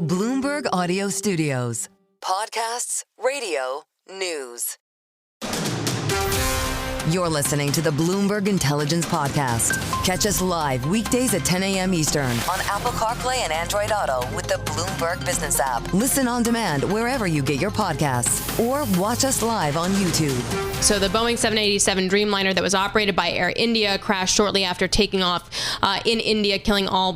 Bloomberg Audio Studios. Podcasts, radio, news. You're listening to the Bloomberg Intelligence Podcast. Catch us live weekdays at 10 a.m. Eastern on Apple CarPlay and Android Auto with the Bloomberg Business app. Listen on demand wherever you get your podcasts or watch us live on YouTube. So the Boeing 787 Dreamliner that was operated by Air India crashed shortly after taking off in India, killing all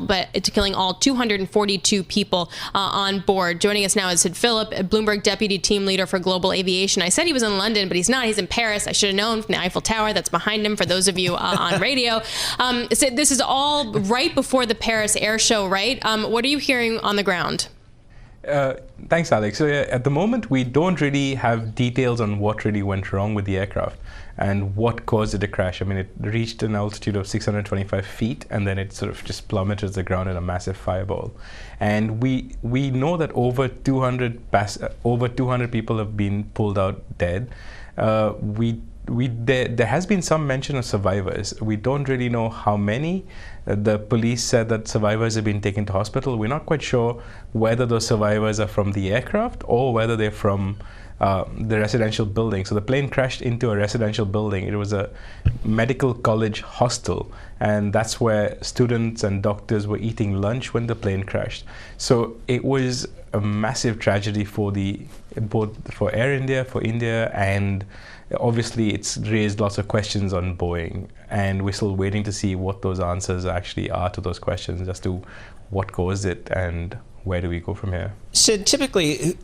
242 people on board. Joining us now is Siddharth Philip, Bloomberg Deputy Team Leader for Global Aviation. I said he was in London, but he's not. He's in Paris. I should have known from the Eiffel Tower that's behind him for those of you on radio. So this is all right before the Paris Air Show, right? What are you hearing on the ground? Thanks, Alex. So at the moment, we don't really have details on what really went wrong with the aircraft and what caused it to crash. I mean, it reached an altitude of 625 feet, and then it sort of just plummeted to the ground in a massive fireball. And we know that over 200 people have been pulled out dead. There has been some mention of survivors. We don't really know how many. The police said that survivors have been taken to hospital. We're not quite sure whether those survivors are from the aircraft or whether they're from the residential building. So the plane crashed into a residential building. It was a medical college hostel, and that's where students and doctors were eating lunch when the plane crashed. So it was a massive tragedy for for Air India, for India, and obviously it's raised lots of questions on Boeing, and we're still waiting to see what those answers actually are to those questions as to what caused it and where do we go from here. Sid, typically,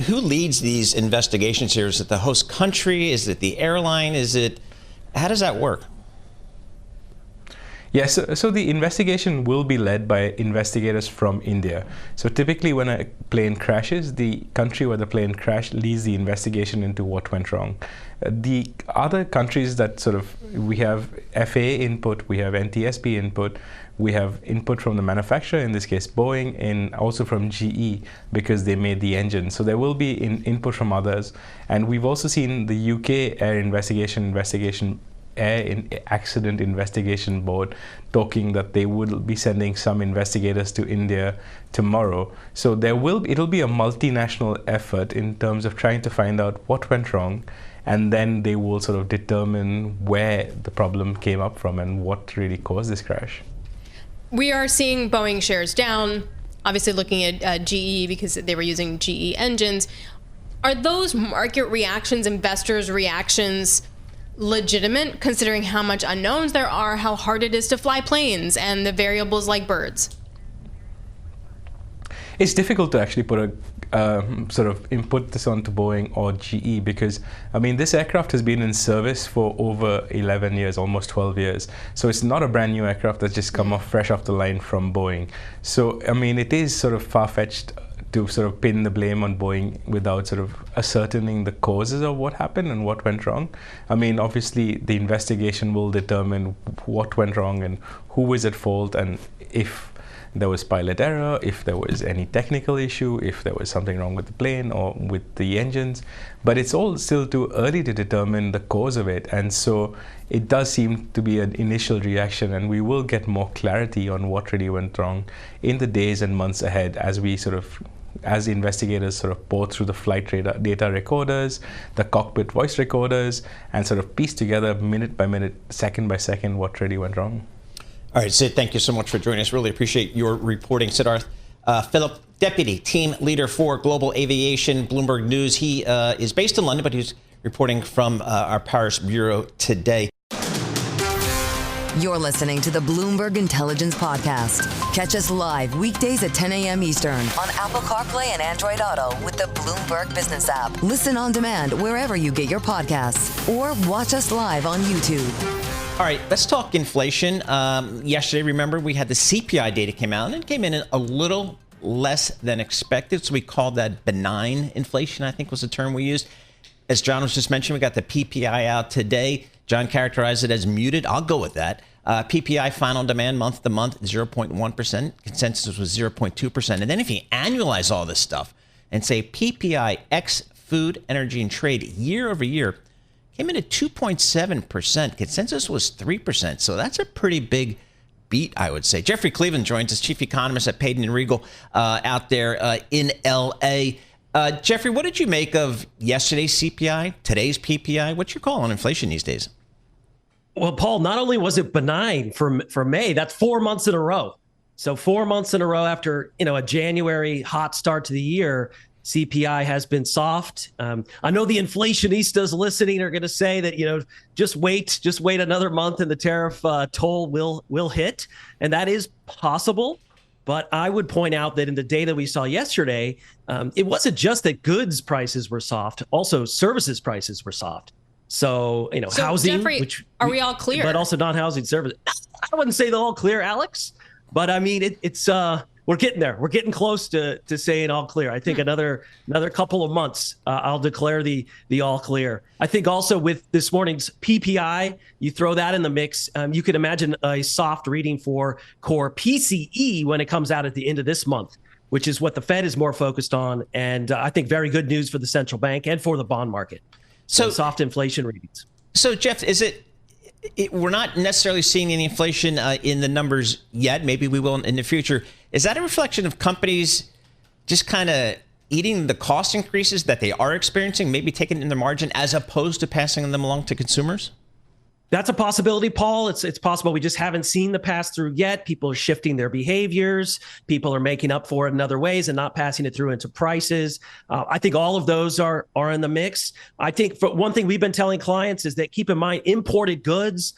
who leads these investigations here? Is it the host country? Is it the airline? How does that work? Yes, so the investigation will be led by investigators from India. So typically when a plane crashes, the country where the plane crashed leads the investigation into what went wrong. The other countries that we have FAA input, we have NTSB input, we have input from the manufacturer, in this case Boeing, and also from GE because they made the engine. So there will be input from others. And we've also seen the UK Air Air Accident Investigation Board talking that they will be sending some investigators to India tomorrow. So it'll be a multinational effort in terms of trying to find out what went wrong, and then they will sort of determine where the problem came up from and what really caused this crash. We are seeing Boeing shares down, obviously looking at GE because they were using GE engines. Are those market reactions, investors' reactions, legitimate, considering how much unknowns there are, how hard it is to fly planes, and the variables like birds? It's difficult to actually put input this onto Boeing or GE because, I mean, this aircraft has been in service for over 11 years, almost 12 years. So it's not a brand new aircraft that's just come off fresh off the line from Boeing. So, I mean, it is sort of far-fetched to sort of pin the blame on Boeing without sort of ascertaining the causes of what happened and what went wrong. I mean, obviously the investigation will determine what went wrong and who is at fault, and if there was pilot error, if there was any technical issue, if there was something wrong with the plane or with the engines. But it's all still too early to determine the cause of it. And so it does seem to be an initial reaction, and we will get more clarity on what really went wrong in the days and months ahead as the investigators sort of pour through the flight data recorders, the cockpit voice recorders, and sort of piece together minute by minute, second by second, what really went wrong. All right, Sid, thank you so much for joining us. Really appreciate your reporting. Siddharth Philip, Deputy Team Leader for Global Aviation, Bloomberg News. He is based in London, but he's reporting from our Paris bureau today. You're listening to the Bloomberg Intelligence Podcast. Catch us live weekdays at 10 a.m. Eastern on Apple CarPlay and Android Auto with the Bloomberg Business app. Listen on demand wherever you get your podcasts or watch us live on YouTube. All right, let's talk inflation. Yesterday, remember, we had the CPI data came out, and it came in a little less than expected. So we called that benign inflation, I think was the term we used. As John was just mentioning, we got the PPI out today. John characterized it as muted. I'll go with that. PPI final demand month to month, 0.1%. Consensus was 0.2%. And then if you annualize all this stuff and say PPI ex food, energy, and trade year over year came in at 2.7%. Consensus was 3%. So that's a pretty big beat, I would say. Jeffrey Cleveland joins us, chief economist at Payden Rygel out there in L.A. Jeffrey, what did you make of yesterday's CPI, today's PPI? What's your call on inflation these days? Well, Paul, not only was it benign for May, that's 4 months in a row. So 4 months in a row after, a January hot start to the year, CPI has been soft. I know the inflationistas listening are going to say that, just wait another month and the tariff toll will hit. And that is possible. But I would point out that in the data we saw yesterday, it wasn't just that goods prices were soft, also services prices were soft. So, so housing, Jeffrey, are we all clear? But also non-housing services. I wouldn't say they're all clear, Alix, but I mean, it's we're getting there. We're getting close to saying all clear. I think another couple of months, I'll declare the all clear. I think also with this morning's PPI, you throw that in the mix. You can imagine a soft reading for core PCE when it comes out at the end of this month, which is what the Fed is more focused on. And I think very good news for the central bank and for the bond market. So soft inflation readings. So, Jeff, is we're not necessarily seeing any inflation in the numbers yet. Maybe we will in the future. Is that a reflection of companies just kind of eating the cost increases that they are experiencing, maybe taking it in their margin as opposed to passing them along to consumers? That's a possibility, Paul. It's possible. We just haven't seen the pass through yet. People are shifting their behaviors. People are making up for it in other ways and not passing it through into prices. I think all of those are in the mix. I think for one thing we've been telling clients is that keep in mind imported goods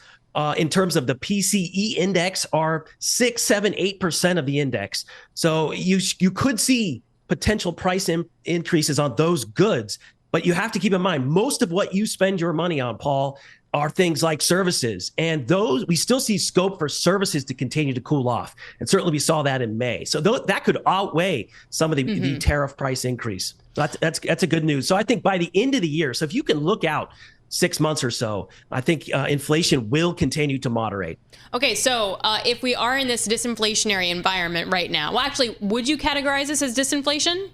in terms of the PCE index are 6, 7, 8% of the index. So you could see potential price increases on those goods, but you have to keep in mind most of what you spend your money on, Paul, are things like services. And those, we still see scope for services to continue to cool off. And certainly we saw that in May. So that could outweigh some of the tariff price increase. So that's a good news. So I think by the end of the year, so if you can look out 6 months or so, I think inflation will continue to moderate. Okay, so if we are in this disinflationary environment right now, well, actually, would you categorize this as disinflation?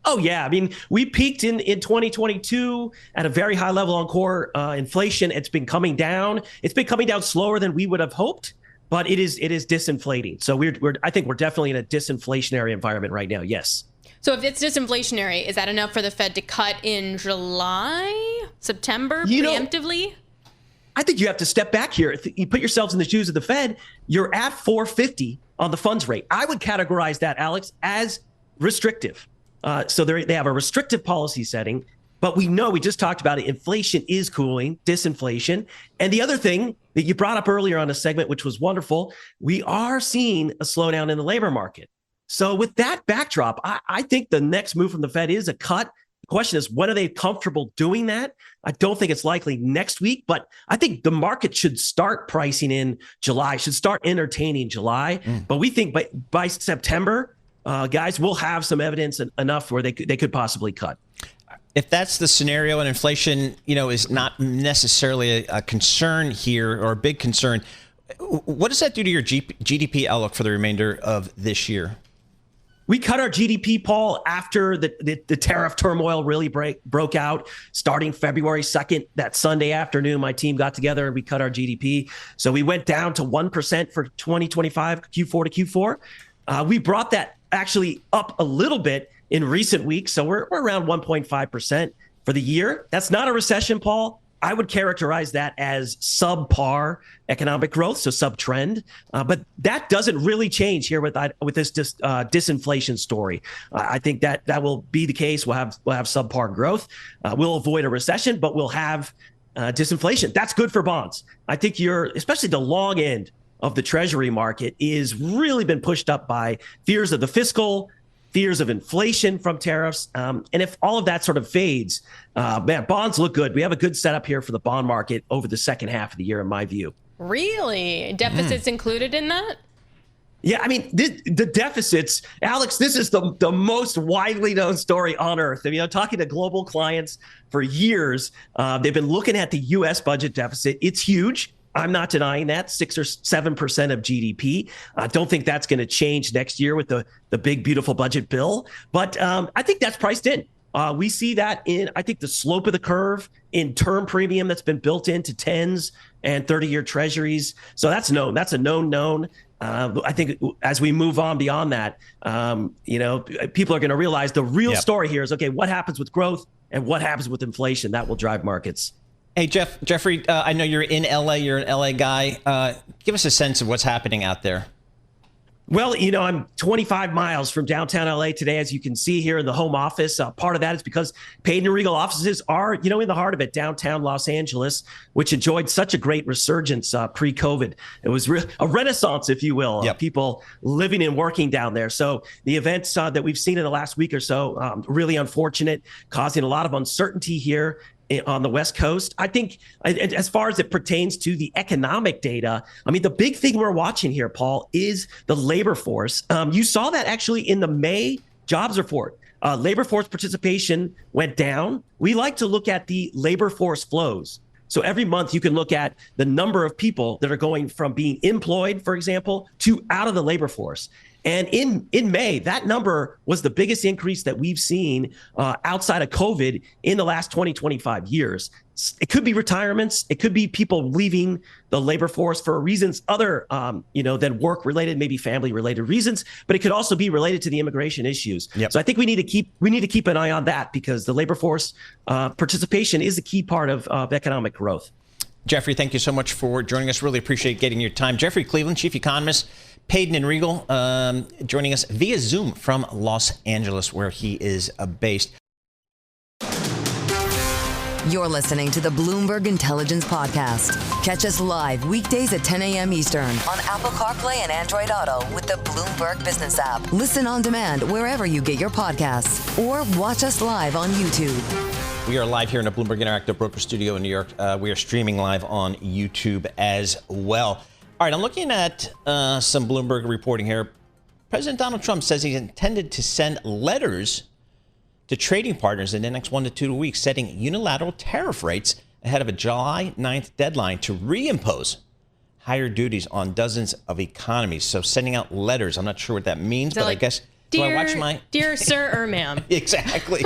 Oh, yeah. I mean, we peaked in 2022 at a very high level on core inflation. It's been coming down. It's been coming down slower than we would have hoped, but it is disinflating. So I think we're definitely in a disinflationary environment right now. Yes. So if it's disinflationary, is that enough for the Fed to cut in July, September, preemptively? I think you have to step back here. If you put yourselves in the shoes of the Fed, you're at 450 on the funds rate. I would categorize that, Alix, as restrictive. So they have a restrictive policy setting, but we just talked about it. Inflation is cooling, disinflation. And the other thing that you brought up earlier on a segment, which was wonderful, we are seeing a slowdown in the labor market. So with that backdrop, I think the next move from the Fed is a cut. The question is, when are they comfortable doing that? I don't think it's likely next week, but I think the market should start pricing in July, should start entertaining July. But we think by September, guys, we'll have some evidence enough where they could possibly cut. If that's the scenario and inflation, is not necessarily a concern here or a big concern, what does that do to your GDP outlook for the remainder of this year? We cut our GDP, Paul, after the tariff turmoil really broke out starting February 2nd. That Sunday afternoon, my team got together and we cut our GDP. So we went down to 1% for 2025, Q4 to Q4. We brought that actually up a little bit in recent weeks. So we're around 1.5% for the year. That's not a recession, Paul. I would characterize that as subpar economic growth, so sub-trend. But that doesn't really change here with this disinflation story. I think that will be the case. We'll have subpar growth. We'll avoid a recession, but we'll have disinflation. That's good for bonds. I think especially the long end of the Treasury market is really been pushed up by fears of the fiscal, fears of inflation from tariffs. And if all of that sort of fades, bonds look good. We have a good setup here for the bond market over the second half of the year, in my view. Really? Deficits included in that? Yeah, I mean, the deficits, Alix, this is the most widely known story on earth. I mean, talking to global clients for years, they've been looking at the U.S. budget deficit. It's huge. I'm not denying that, 6 or 7% of GDP. I don't think that's going to change next year with the big, beautiful budget bill. But I think that's priced in. We see that in, I think, the slope of the curve in term premium that's been built into 10s and 30-year treasuries. So that's known. That's a known. I think as we move on beyond that, people are going to realize the real story here is, okay, what happens with growth and what happens with inflation? That will drive markets. Hey, Jeffrey, I know you're in LA. You're an LA guy. Give us a sense of what's happening out there. Well, I'm 25 miles from downtown LA today, as you can see here in the home office. Part of that is because Payden Rygel offices are, in the heart of it, downtown Los Angeles, which enjoyed such a great resurgence pre-COVID. It was a renaissance, if you will, of people living and working down there. So the events that we've seen in the last week or so, really unfortunate, causing a lot of uncertainty here on the West Coast. I think as far as it pertains to the economic data, the big thing we're watching here, Paul, is the labor force. You saw that actually in the May jobs report. Labor force participation went down. We like to look at the labor force flows. So every month you can look at the number of people that are going from being employed, for example, to out of the labor force. And in May, that number was the biggest increase that we've seen outside of COVID in the last 25 years. It could be retirements. It could be people leaving the labor force for reasons other, than work-related, maybe family-related reasons. But it could also be related to the immigration issues. So I think we need to keep an eye on that, because the labor force participation is a key part of economic growth. Jeffrey, thank you so much for joining us. Really appreciate getting your time. Jeffrey Cleveland, Chief Economist. Payden Rygel joining us via Zoom from Los Angeles, where he is based. You're listening to the Bloomberg Intelligence Podcast. Catch us live weekdays at 10 a.m. Eastern on Apple CarPlay and Android Auto with the Bloomberg Business app. Listen on demand wherever you get your podcasts, or watch us live on YouTube. We are live here in the Bloomberg Interactive Broker Studio in New York. We are streaming live on YouTube as well. All right, I'm looking at some Bloomberg reporting here. President Donald Trump says he intended to send letters to trading partners in the next 1 to 2 weeks, setting unilateral tariff rates ahead of a July 9th deadline to reimpose higher duties on dozens of economies. So sending out letters, I'm not sure what that means, but I guess... Do I watch my... Dear sir or ma'am. Exactly.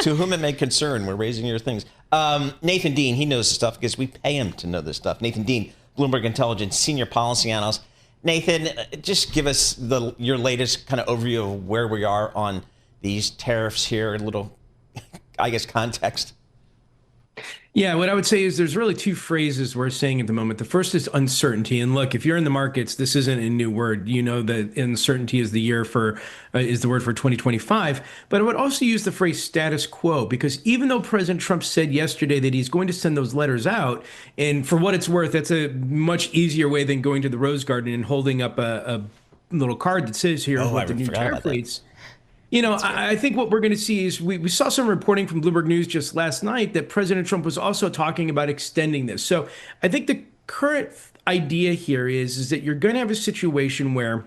To whom it may concern, we're raising your things. Nathan Dean, he knows this stuff because we pay him to know this stuff. Nathan Dean, Bloomberg Intelligence Senior Policy Analyst. Nathan, just give us your latest kind of overview of where we are on these tariffs here, a little, I guess, context. Yeah, what I would say is there's really two phrases we're saying at the moment. The first is uncertainty. And look, if you're in the markets, this isn't a new word. You know that uncertainty is the word for 2025. But I would also use the phrase status quo, because even though President Trump said yesterday that he's going to send those letters out, and for what it's worth, that's a much easier way than going to the Rose Garden and holding up a little card that says here what the new tariff rates. I think what we're going to see is we saw some reporting from Bloomberg News just last night that President Trump was also talking about extending this. So I think the current idea here is that you're going to have a situation where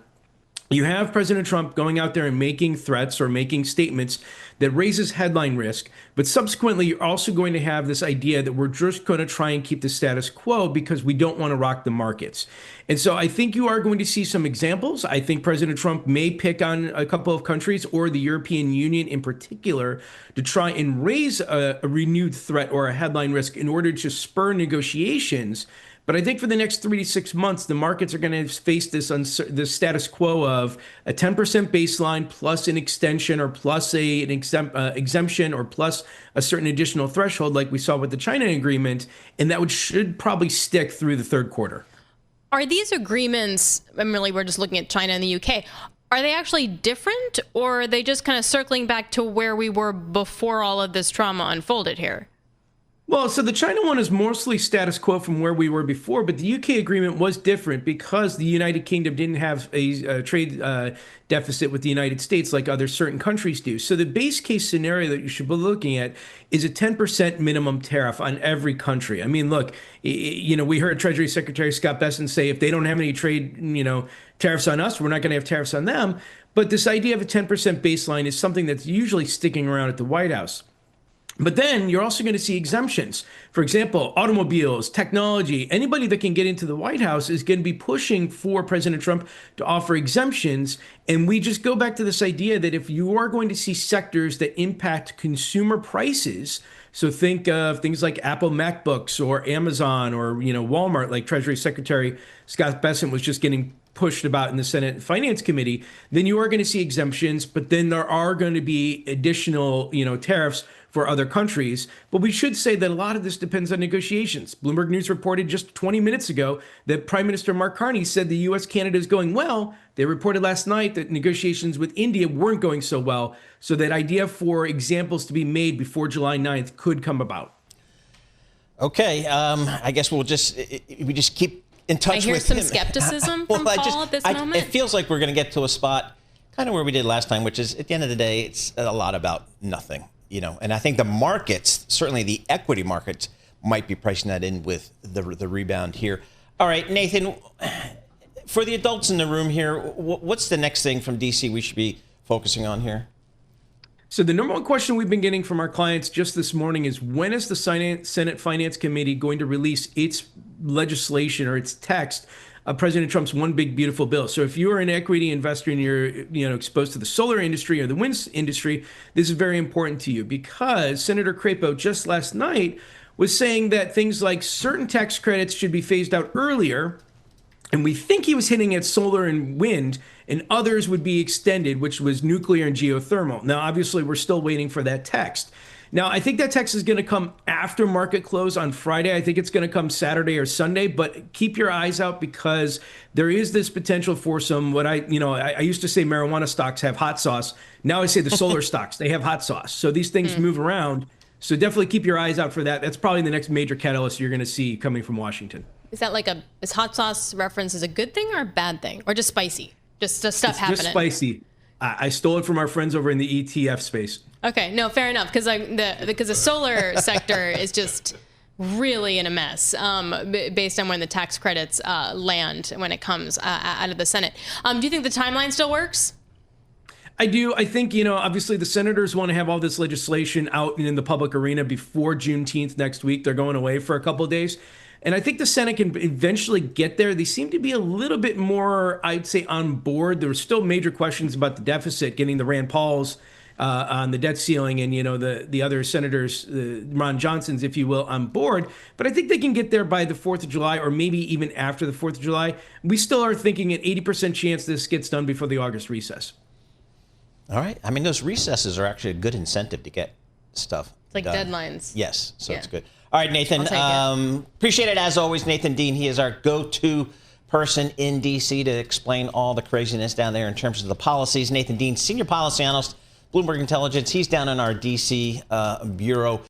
you have President Trump going out there and making threats or making statements that raises headline risk. But subsequently, you're also going to have this idea that we're just going to try and keep the status quo because we don't want to rock the markets. And so I think you are going to see some examples. I think President Trump may pick on a couple of countries or the European Union in particular to try and raise a renewed threat or a headline risk in order to spur negotiations. But I think for the next 3 to 6 months, the markets are going to face this status quo of a 10% baseline plus an extension or plus an exemption or plus a certain additional threshold like we saw with the China agreement. And that should probably stick through the third quarter. Are these agreements, really, we're just looking at China and the UK, are they actually different, or are they just kind of circling back to where we were before all of this trauma unfolded here? Well, so the China one is mostly status quo from where we were before, but the UK agreement was different because the United Kingdom didn't have a trade deficit with the United States like other certain countries do. So the base case scenario that you should be looking at is a 10% minimum tariff on every country. I mean, look, we heard Treasury Secretary Scott Bessent say if they don't have any trade, tariffs on us, we're not going to have tariffs on them. But this idea of a 10% baseline is something that's usually sticking around at the White House. But then you're also going to see exemptions. For example, automobiles, technology, anybody that can get into the White House is going to be pushing for President Trump to offer exemptions. And we just go back to this idea that if you are going to see sectors that impact consumer prices, so think of things like Apple MacBooks or Amazon or Walmart, like Treasury Secretary Scott Bessent was just getting pushed about in the Senate Finance Committee, then you are going to see exemptions, but then there are going to be additional, tariffs for other countries. But we should say that a lot of this depends on negotiations. Bloomberg News reported just 20 minutes ago that Prime Minister Mark Carney said the U.S.-Canada is going well. They reported last night that negotiations with India weren't going so well. So that idea for examples to be made before July 9th could come about. Okay, I guess we just keep in touch with him. I hear some skepticism from Paul at this moment. It feels like we're going to get to a spot kind of where we did last time, which is at the end of the day, it's a lot about nothing. And I think the markets, certainly the equity markets, might be pricing that in with the rebound here. All right, Nathan, for the adults in the room here, what's the next thing from DC we should be focusing on here? So the number one question we've been getting from our clients just this morning is, when is the Senate Finance Committee going to release its legislation or its text of President Trump's One Big Beautiful Bill? So if you're an equity investor and you're exposed to the solar industry or the wind industry, this is very important to you, because Senator Crapo just last night was saying that things like certain tax credits should be phased out earlier. And we think he was hitting at solar and wind, and others would be extended, which was nuclear and geothermal. Now, obviously, we're still waiting for that text. Now, I think that text is going to come after market close on Friday. I think it's going to come Saturday or Sunday, but keep your eyes out, because there is this potential for some, I used to say marijuana stocks have hot sauce. Now I say the solar stocks, they have hot sauce. So these things move around. So definitely keep your eyes out for that. That's probably the next major catalyst you're going to see coming from Washington. Is that is hot sauce reference is a good thing or a bad thing, or just spicy? Just stuff happening? Just spicy. I stole it from our friends over in the ETF space. Okay, no, fair enough, because the solar sector is just really in a mess based on when the tax credits land when it comes out of the Senate. Do you think the timeline still works? I do. I think, obviously the senators want to have all this legislation out in the public arena before Juneteenth next week. They're going away for a couple of days. And I think the Senate can eventually get there. They seem to be a little bit more, I'd say, on board. There were still major questions about the deficit, getting the Rand Pauls on the debt ceiling and, the other senators, Ron Johnson's, if you will, on board. But I think they can get there by the 4th of July, or maybe even after the 4th of July. We still are thinking an 80% chance this gets done before the August recess. All right. I mean, those recesses are actually a good incentive to get stuff like done. Deadlines. Yes, so it's good. All right, Nathan, appreciate it as always. Nathan Dean, he is our go-to person in D.C. to explain all the craziness down there in terms of the policies. Nathan Dean, Senior Policy Analyst, Bloomberg Intelligence. He's down in our D.C. bureau.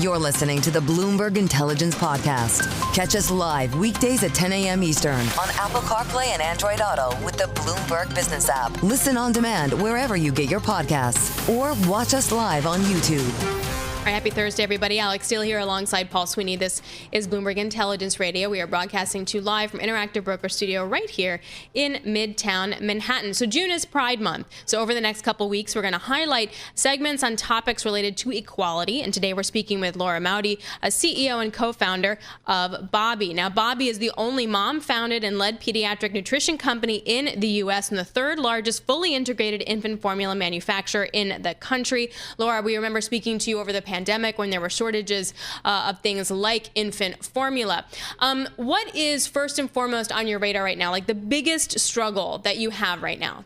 You're listening to the Bloomberg Intelligence Podcast. Catch us live weekdays at 10 a.m. Eastern on Apple CarPlay and Android Auto with the Bloomberg Business app. Listen on demand wherever you get your podcasts, or watch us live on YouTube. All right, happy Thursday, everybody. Alix Steele here alongside Paul Sweeney. This is Bloomberg Intelligence Radio. We are broadcasting to you live from Interactive Broker Studio right here in Midtown Manhattan. So June is Pride Month. So over the next couple weeks, we're going to highlight segments on topics related to equality. And today we're speaking with Laura Mowdy, a CEO and co-founder of Bobbie. Now, Bobbie is the only mom-founded and led pediatric nutrition company in the U.S. and the third largest fully integrated infant formula manufacturer in the country. Laura, we remember speaking to you over the pandemic when there were shortages of things like infant formula. What is first and foremost on your radar right now, like the biggest struggle that you have right now?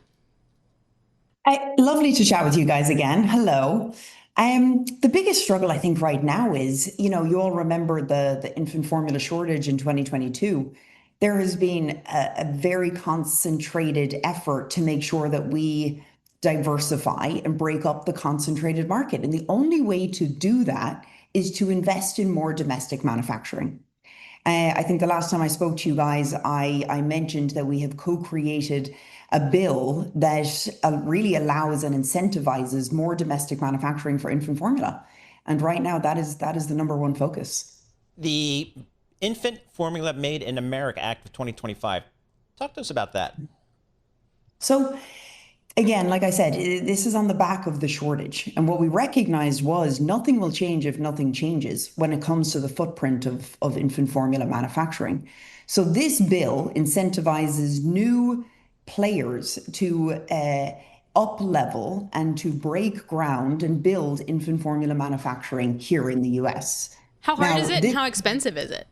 Lovely to chat with you guys again. Hello. The biggest struggle I think right now is, you all remember the infant formula shortage in 2022. There has been a very concentrated effort to make sure that we diversify and break up the concentrated market. And the only way to do that is to invest in more domestic manufacturing. I think the last time I spoke to you guys, I mentioned that we have co-created a bill that really allows and incentivizes more domestic manufacturing for infant formula. And right now, that is the number one focus. The Infant Formula Made in America Act of 2025. Talk to us about that. So, again, like I said, this is on the back of the shortage. And what we recognized was nothing will change if nothing changes when it comes to the footprint of infant formula manufacturing. So this bill incentivizes new players to up level and to break ground and build infant formula manufacturing here in the US. How hard is it and how expensive is it?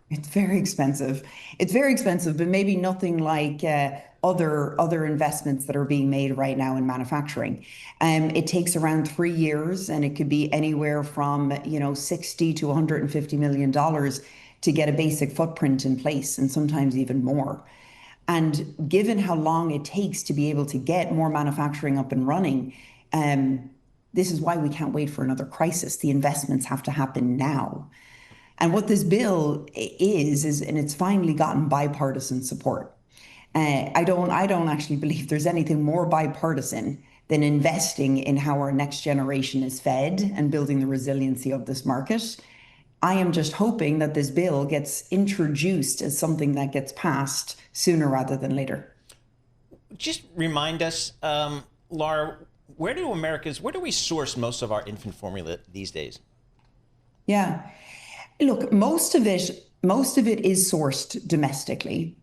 It's very expensive. It's very expensive, but maybe nothing like other investments that are being made right now in manufacturing. It takes around 3 years, and it could be anywhere from 60 to 150 million dollars to get a basic footprint in place, and sometimes even more. And given how long it takes to be able to get more manufacturing up and running, this is why we can't wait for another crisis. The investments have to happen now. And what this bill is, and it's finally gotten bipartisan support. I don't actually believe there's anything more bipartisan than investing in how our next generation is fed and building the resiliency of this market. I am just hoping that this bill gets introduced as something that gets passed sooner rather than later. Just remind us, Laura, where do we source most of our infant formula these days? Yeah. Look, most of it is sourced domestically.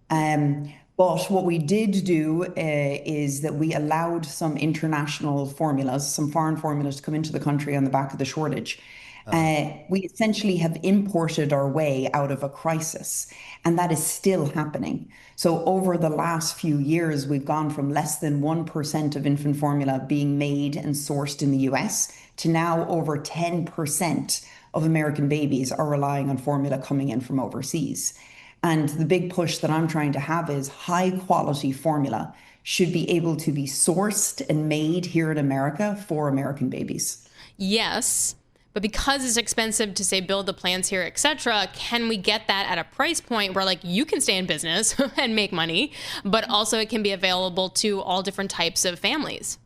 But what we did do is that we allowed some international formulas, some foreign formulas to come into the country on the back of the shortage. We essentially have imported our way out of a crisis, and that is still happening. So over the last few years, we've gone from less than 1% of infant formula being made and sourced in the US to now over 10% of American babies are relying on formula coming in from overseas. And the big push that I'm trying to have is high quality formula should be able to be sourced and made here in America for American babies. Yes, but because it's expensive to say build the plants here, etc., can we get that at a price point where you can stay in business and make money, but also it can be available to all different types of families?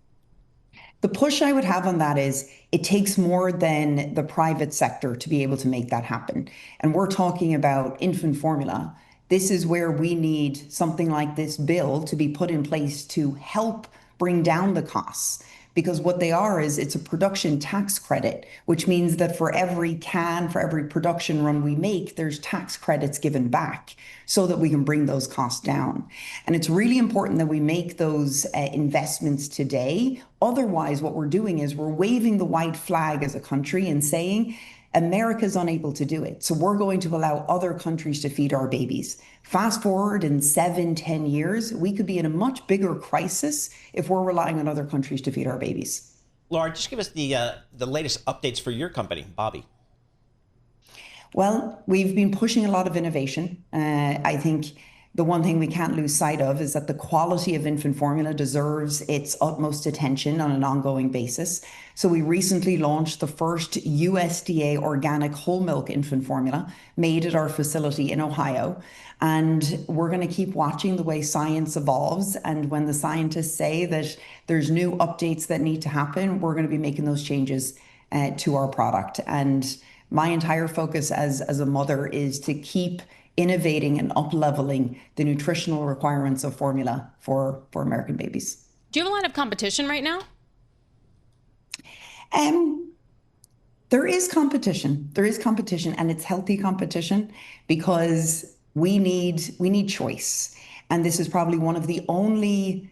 The push I would have on that is it takes more than the private sector to be able to make that happen. And we're talking about infant formula. This is where we need something like this bill to be put in place to help bring down the costs. Because what they are is it's a production tax credit, which means that for every production run we make, there's tax credits given back so that we can bring those costs down. And it's really important that we make those investments today. Otherwise, what we're doing is we're waving the white flag as a country and saying, America's unable to do it. So we're going to allow other countries to feed our babies. Fast forward in 7-10 years, we could be in a much bigger crisis if we're relying on other countries to feed our babies. Laura, just give us the latest updates for your company, Bobbie. Well, we've been pushing a lot of innovation. I think the one thing we can't lose sight of is that the quality of infant formula deserves its utmost attention on an ongoing basis. So we recently launched the first USDA organic whole milk infant formula made at our facility in Ohio. And we're going to keep watching the way science evolves. And when the scientists say that there's new updates that need to happen, we're going to be making those changes to our product. And my entire focus as a mother is to keep innovating and up-leveling the nutritional requirements of formula for American babies. Do you have a lot of competition right now? There is competition. There is competition, and it's healthy competition because we need choice. And this is probably one of the only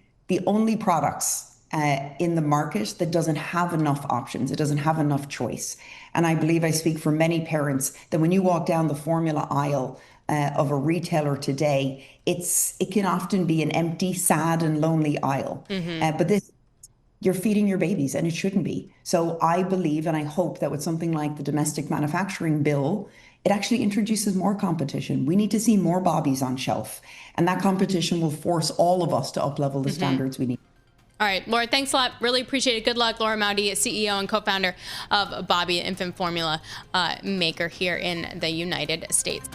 products in the market that doesn't have enough options. It doesn't have enough choice. And I believe I speak for many parents that when you walk down the formula aisle of a retailer today, it can often be an empty, sad, and lonely aisle. But you're feeding your babies, and it shouldn't be. So I believe and I hope that with something like the domestic manufacturing bill, it actually introduces more competition. We need to see more Bobbies on shelf, and that competition will force all of us to up-level the standards we need. All right, Laura, thanks a lot. Really appreciate it. Good luck. Laura Mowdy, CEO and co-founder of Bobbie, infant formula maker here in the United States.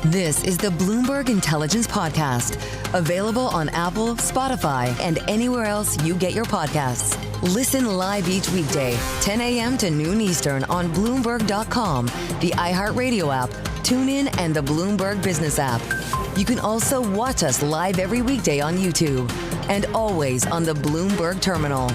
This is the Bloomberg Intelligence Podcast, available on Apple, Spotify, and anywhere else you get your podcasts. Listen live each weekday, 10 a.m. to noon Eastern on Bloomberg.com, the iHeartRadio app, TuneIn, and the Bloomberg Business app. You can also watch us live every weekday on YouTube and always on the Bloomberg Terminal.